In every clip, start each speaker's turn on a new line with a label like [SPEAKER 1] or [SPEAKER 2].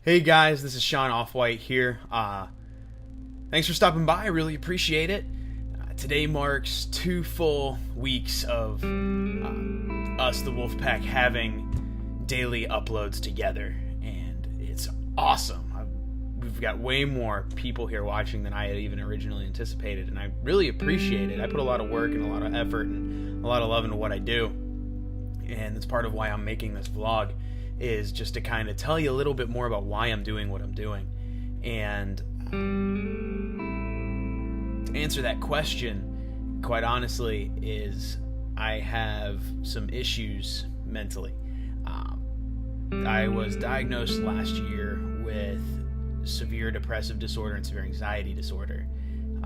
[SPEAKER 1] Hey guys, this is Sean Offwhite here. Thanks for stopping by. I really appreciate it. Today marks 2 full weeks of us, the Wolfpack, having daily uploads together, and it's awesome. We've got way more people here watching than I had even originally anticipated, and I really appreciate it. I put a lot of work and a lot of effort and a lot of love into what I do, and that's part of why I'm making this vlog, is just to kind of tell you a little bit more about why I'm doing what I'm doing. And to answer that question, quite honestly, is I have some issues mentally. I was diagnosed last year with severe depressive disorder and severe anxiety disorder.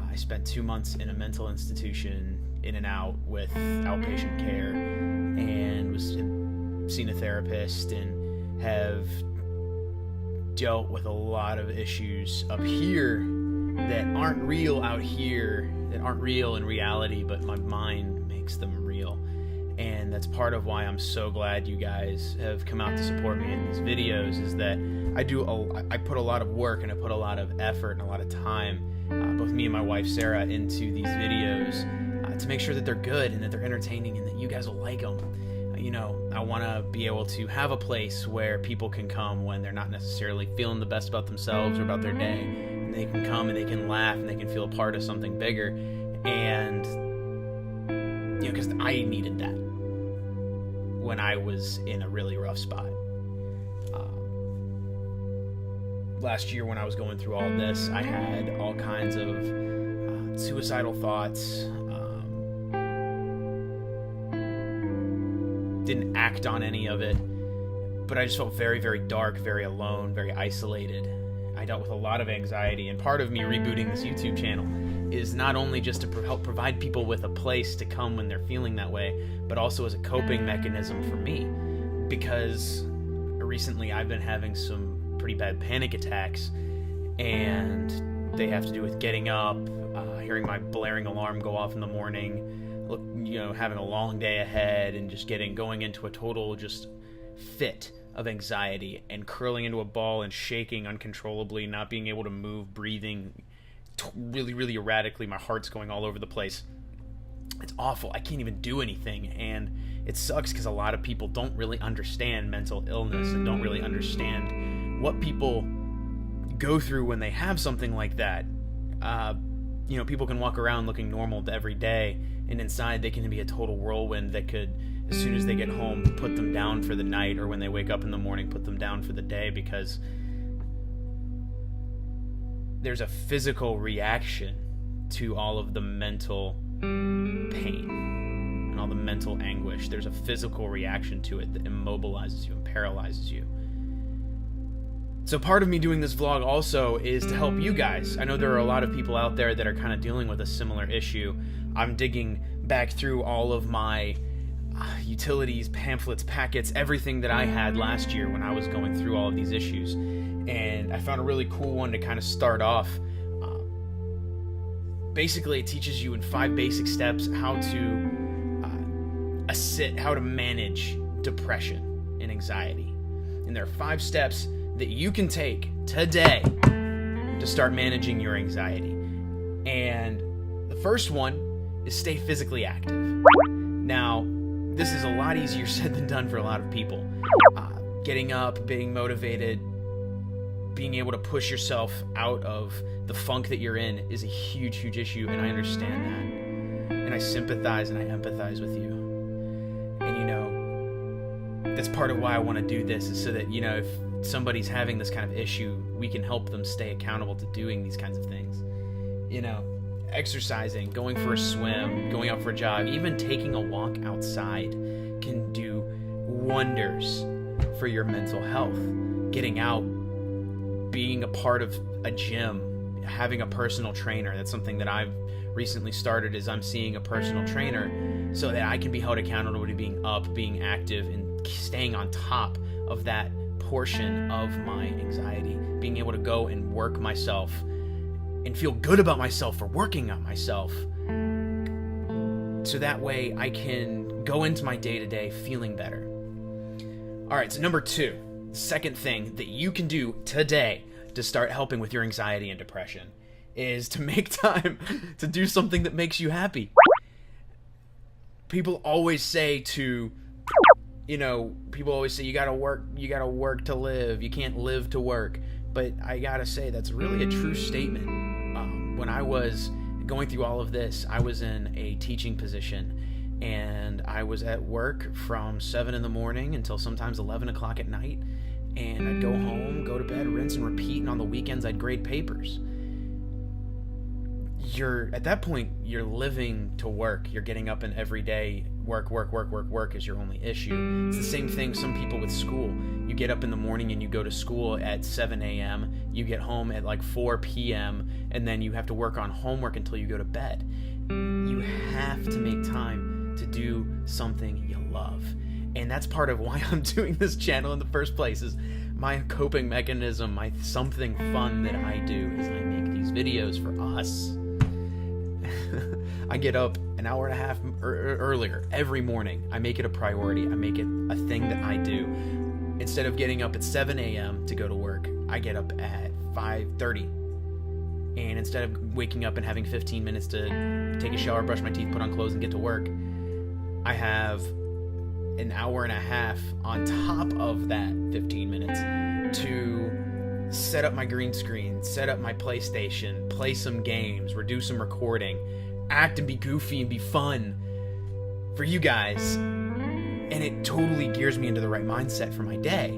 [SPEAKER 1] I spent 2 months in a mental institution, in and out with outpatient care, and was seen a therapist and have dealt with a lot of issues up here that aren't real out here, that aren't real in reality, but my mind makes them real. And that's part of why I'm so glad you guys have come out to support me in these videos, is that I put a lot of work and I put a lot of effort and a lot of time, both me and my wife Sarah, into these videos to make sure that they're good and that they're entertaining and that you guys will like them. You know, I want to be able to have a place where people can come when they're not necessarily feeling the best about themselves or about their day, and they can come and they can laugh and they can feel a part of something bigger. And, you know, because I needed that when I was in a really rough spot. Last year when I was going through all this, I had all kinds of suicidal thoughts. Didn't act on any of it, but I just felt very, very dark, very alone, very isolated. I dealt with a lot of anxiety, and part of me rebooting this YouTube channel is not only just to help provide people with a place to come when they're feeling that way, but also as a coping mechanism for me, because recently I've been having some pretty bad panic attacks, and they have to do with getting up, hearing my blaring alarm go off in the morning, having a long day ahead, and just going into a total just fit of anxiety and curling into a ball and shaking uncontrollably, not being able to move, breathing really, really erratically. My heart's going all over the place. It's awful. I can't even do anything, and it sucks because a lot of people don't really understand mental illness and don't really understand what people go through when they have something like that. People can walk around looking normal every day, and inside they can be a total whirlwind that could, as soon as they get home, put them down for the night, or when they wake up in the morning, put them down for the day, because there's a physical reaction to all of the mental pain and all the mental anguish. There's a physical reaction to it that immobilizes you and paralyzes you. So part of me doing this vlog also is to help you guys. I know there are a lot of people out there that are kind of dealing with a similar issue. I'm digging back through all of my utilities, pamphlets, packets, everything that I had last year when I was going through all of these issues. And I found a really cool one to kind of start off. Basically, it teaches you in 5 basic steps how to manage depression and anxiety. And there are 5 steps that you can take today to start managing your anxiety. And the first one is stay physically active. Now, this is a lot easier said than done for a lot of people. Getting up, being motivated, being able to push yourself out of the funk that you're in is a huge, huge issue, and I understand that. And I sympathize and I empathize with you. And that's part of why I want to do this, is so that, if somebody's having this kind of issue, we can help them stay accountable to doing these kinds of things. Exercising, going for a swim, going out for a jog, even taking a walk outside can do wonders for your mental health. Getting out, being a part of a gym, having a personal trainer. That's something that I've recently started, is I'm seeing a personal trainer so that I can be held accountable to being up, being active, and staying on top of that portion of my anxiety, being able to go and work myself and feel good about myself for working on myself, so that way I can go into my day-to-day feeling better. All right, so number 2, Second thing that you can do today to start helping with your anxiety and depression is to make time to do something that makes you happy. People always say you gotta work to live. You can't live to work. But I gotta say, that's really a true statement. When I was going through all of this, I was in a teaching position, and I was at work from 7 in the morning until sometimes 11 o'clock at night, and I'd go home, go to bed, rinse and repeat, and on the weekends I'd grade papers. At that point, you're living to work. You're getting up and every day, work is your only issue. It's the same thing some people with school. You get up in the morning and you go to school at 7 a.m., you get home at like 4 p.m., and then you have to work on homework until you go to bed. You have to make time to do something you love. And that's part of why I'm doing this channel in the first place, is my coping mechanism, my something fun that I do is I make these videos for us. I get up an hour and a half earlier every morning. I make it a priority. I make it a thing that I do. Instead of getting up at 7 a.m. to go to work, I get up at 5:30. And instead of waking up and having 15 minutes to take a shower, brush my teeth, put on clothes, and get to work, I have an hour and a half on top of that 15 minutes to set up my green screen, set up my PlayStation, play some games, do some recording, act and be goofy and be fun for you guys. And it totally gears me into the right mindset for my day.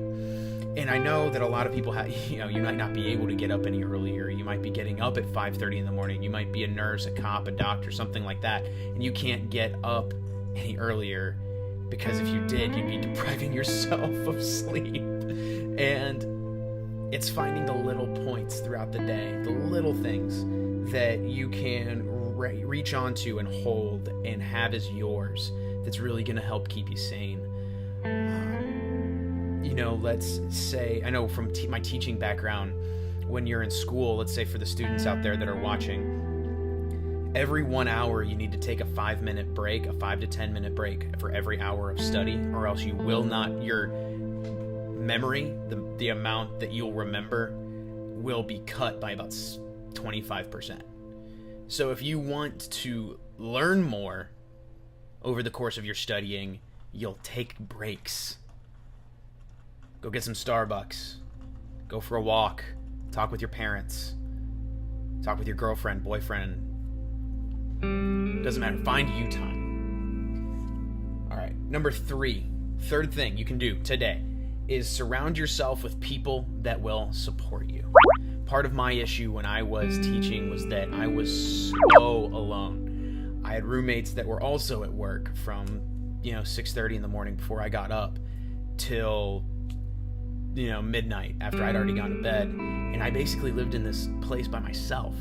[SPEAKER 1] And I know that a lot of people you might not be able to get up any earlier. You might be getting up at 5:30 in the morning. You might be a nurse, a cop, a doctor, something like that. And you can't get up any earlier, because if you did, you'd be depriving yourself of sleep. And it's finding the little points throughout the day, the little things that you can reach onto and hold and have as yours, that's really going to help keep you sane. Let's say, I know from my teaching background, when you're in school, let's say for the students out there that are watching, every 1 hour you need to take a 5-minute break, a 5 to 10 minute break for every hour of study, or else you will not, your memory, the amount that you'll remember, will be cut by about 25%. So if you want to learn more over the course of your studying, you'll take breaks. Go get some Starbucks. Go for a walk. Talk with your parents. Talk with your girlfriend, boyfriend. Doesn't matter. Find you time. All right. Number 3. Third thing you can do today is surround yourself with people that will support you. Part of my issue when I was teaching was that I was so alone. I had roommates that were also at work from 6:30 in the morning before I got up till midnight after I'd already gone to bed, and I basically lived in this place by myself.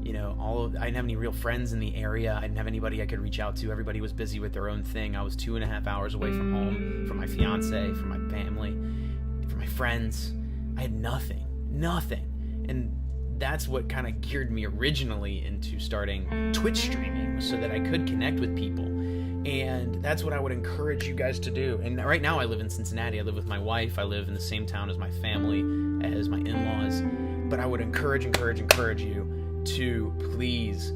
[SPEAKER 1] I didn't have any real friends in the area. I didn't have anybody I could reach out to. Everybody was busy with their own thing. I was 2.5 hours away from home, from my fiance, from my family, from my friends. I had nothing. And that's what kind of geared me originally into starting Twitch streaming, so that I could connect with people. And that's what I would encourage you guys to do. And right now I live in Cincinnati. I live with my wife. I live in the same town as my family, as my in-laws. But I would encourage you to please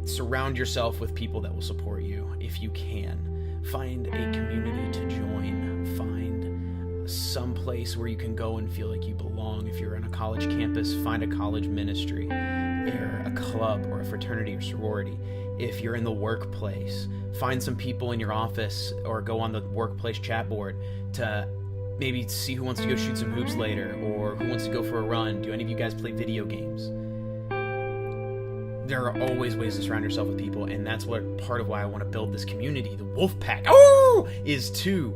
[SPEAKER 1] surround yourself with people that will support you if you can. Find a community to join. Find some place where you can go and feel like you belong. If you're on a college campus, find a college ministry, or a club, or a fraternity or sorority. If you're in the workplace, find some people in your office, or go on the workplace chat board to maybe see who wants to go shoot some hoops later, or who wants to go for a run. Do any of you guys play video games? There are always ways to surround yourself with people, and that's what part of why I want to build this community, the Wolf Pack, is to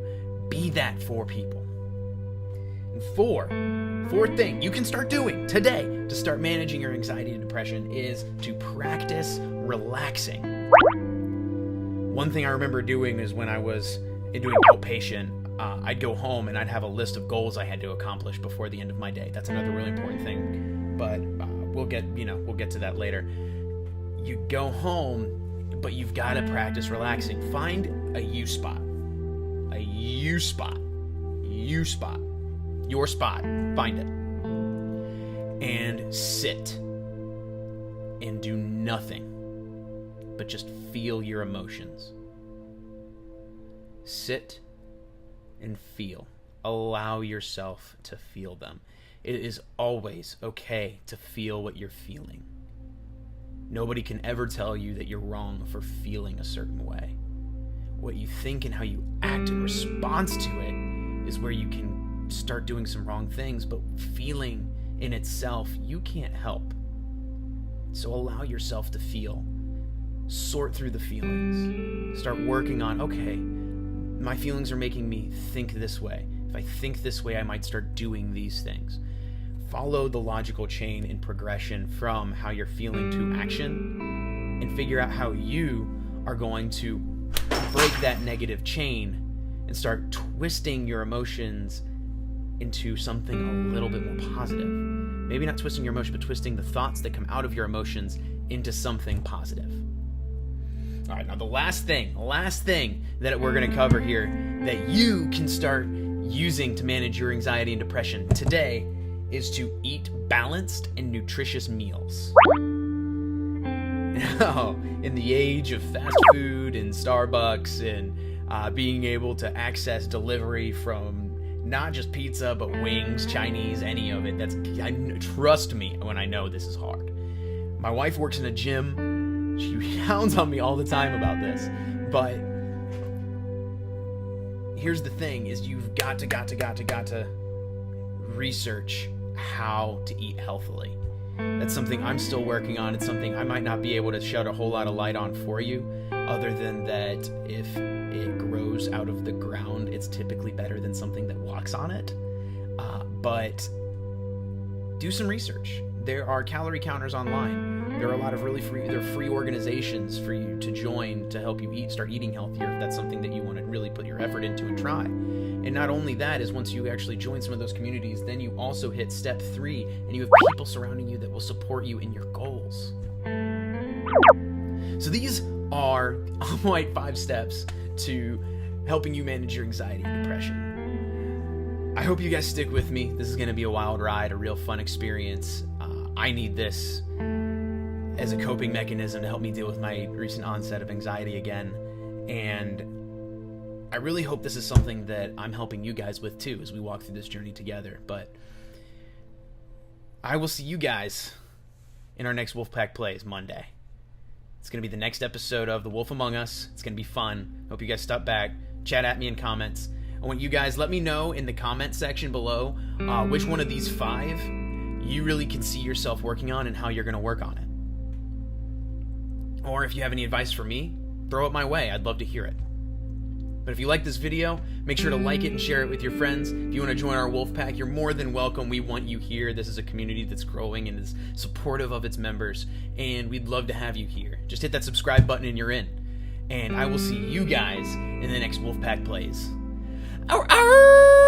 [SPEAKER 1] be that for people. And fourth thing you can start doing today to start managing your anxiety and depression is to practice relaxing. One thing I remember doing is when I was doing outpatient, I'd go home and I'd have a list of goals I had to accomplish before the end of my day. That's another really important thing, but we'll get to that later. You go home, but you've got to practice relaxing. Find a you spot. your spot, find it, and sit and do nothing but just feel your emotions. Sit and feel. Allow yourself to feel them. It is always okay to feel what you're feeling. Nobody can ever tell you that you're wrong for feeling a certain way. What you think and how you act in response to it is where you can start doing some wrong things, but feeling in itself, you can't help. So allow yourself to feel. Sort through the feelings. Start working on, okay, my feelings are making me think this way. If I think this way, I might start doing these things. Follow the logical chain in progression from how you're feeling to action, and figure out how you are going to break that negative chain and start twisting your emotions into something a little bit more positive. Maybe not twisting your emotion, but twisting the thoughts that come out of your emotions into something positive. All right, now the last thing that we're going to cover here that you can start using to manage your anxiety and depression today is to eat balanced and nutritious meals. Now, in the age of fast food and Starbucks and being able to access delivery from not just pizza, but wings, Chinese, any of it, trust me when I know this is hard. My wife works in a gym. She hounds on me all the time about this, but here's the thing: is you've got to research how to eat healthily. That's something I'm still working on. It's something I might not be able to shed a whole lot of light on for you, other than that if it grows out of the ground, it's typically better than something that walks on it. But do some research. There are calorie counters online. There are a lot of free organizations for you to join to help you start eating healthier if that's something that you want to really put your effort into and try. And not only that, is once you actually join some of those communities, then you also hit step 3, and you have people surrounding you that will support you in your goals. So these are all my 5 steps to helping you manage your anxiety and depression. I hope you guys stick with me. This is going to be a wild ride, a real fun experience. I need this as a coping mechanism to help me deal with my recent onset of anxiety again. And I really hope this is something that I'm helping you guys with too as we walk through this journey together. But I will see you guys in our next Wolfpack Plays Monday. It's going to be the next episode of The Wolf Among Us. It's going to be fun. Hope you guys stop back, chat at me in comments. I want you guys, let me know in the comment section below which one of these 5 you really can see yourself working on and how you're going to work on it. Or if you have any advice for me, throw it my way. I'd love to hear it. But if you like this video, make sure to like it and share it with your friends. If you want to join our wolf pack, you're more than welcome. We want you here. This is a community that's growing and is supportive of its members, and we'd love to have you here. Just hit that subscribe button and you're in. And I will see you guys in the next Wolfpack Plays. Ow, ow!